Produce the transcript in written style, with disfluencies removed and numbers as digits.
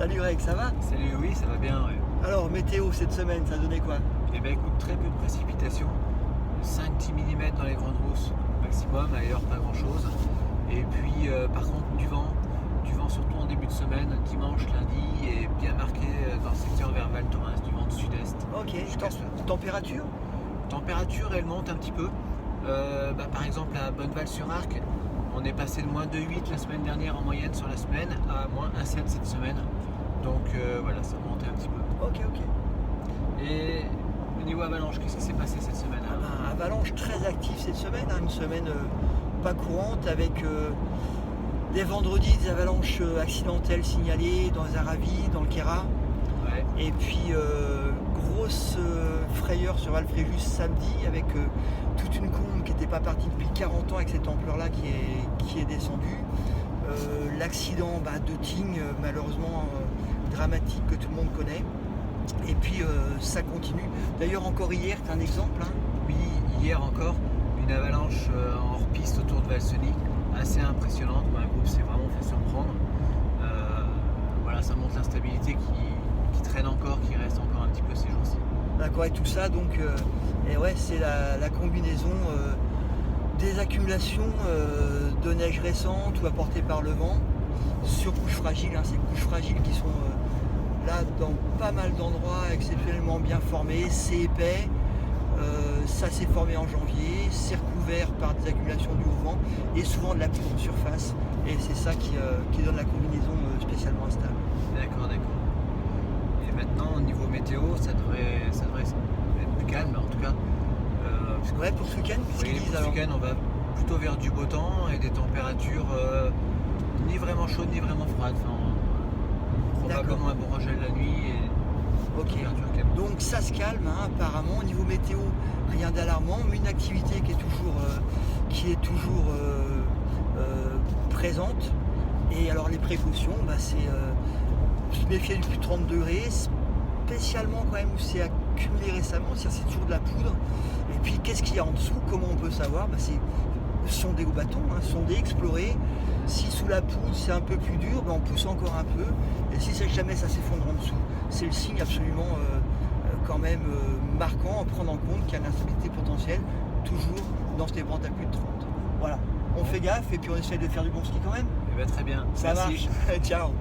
Salut Greg, ça va? Salut, oui, ça va bien, ouais. Alors, météo cette semaine, ça a donné quoi? Eh bien écoute, très peu de précipitations, 5-10 mm dans les grandes rousses maximum, ailleurs pas grand chose. Et puis par contre du vent surtout en début de semaine, dimanche, lundi, et bien marqué dans le secteur vers Val Thorens, du vent de sud-est. Ok, Jusqu'à température? Température, elle monte un petit peu. Par exemple à Bonneval-sur-Arc, on est passé de moins 2,8 la semaine dernière en moyenne sur la semaine à moins 1,7 cette semaine. Donc voilà, ça monte un petit peu. Ok. Et au niveau avalanche, qu'est-ce qui s'est passé cette semaine? Avalanche très active cette semaine, une semaine pas courante avec des vendredis des avalanches accidentelles signalées dans les Aravis, dans le Queyras. Ouais. Et puis grosse frayeur sur Val-Fréjus samedi avec toute une combe qui n'était pas partie depuis 40 ans avec cette ampleur-là qui est descendue. L'accident de Tignes, malheureusement dramatique, que tout le monde connaît. Et puis ça continue. D'ailleurs encore hier, c'est un exemple. Oui, hier encore, une avalanche en hors-piste autour de Valseny, assez impressionnante. Un groupe s'est vraiment fait surprendre. Voilà, ça montre l'instabilité qui traîne encore, qui reste encore un petit peu ces jours-ci. D'accord, et tout ça, donc, c'est la combinaison des accumulations de neige récente ou apportées par le vent sur couches fragiles. Ces couches fragiles qui sont là dans pas mal d'endroits exceptionnellement bien formées, c'est épais. Ça s'est formé en janvier, c'est recouvert par des accumulations du haut vent et souvent de la poudre en surface, et c'est ça qui donne la combinaison spécialement instable. D'accord. Et maintenant au niveau météo, ça devrait être plus calme en tout cas. Pour ce week-end, pour ce week-end, on va plutôt vers du beau temps et des températures ni vraiment chaudes ni vraiment froides. Probablement un bon rangel la nuit. Ok, donc ça se calme apparemment. Au niveau météo, rien d'alarmant, mais une activité qui est toujours présente. Et alors les précautions, c'est se méfier du plus de 30 degrés, spécialement quand même où c'est accumulé récemment, c'est toujours de la poudre. Et puis qu'est-ce qu'il y a en dessous? Comment on peut savoir? C'est sonder au bâton, sonder, explorer. Si sous la poudre c'est un peu plus dur, on pousse encore un peu. Et si jamais ça s'effondre en dessous, c'est le signe absolument quand même marquant à prendre en compte qu'il y a une instabilité potentielle toujours dans ces vents à plus de 30. Voilà, on fait gaffe et puis on essaie de faire du bon ski quand même. Très bien. Ça marche. Ciao.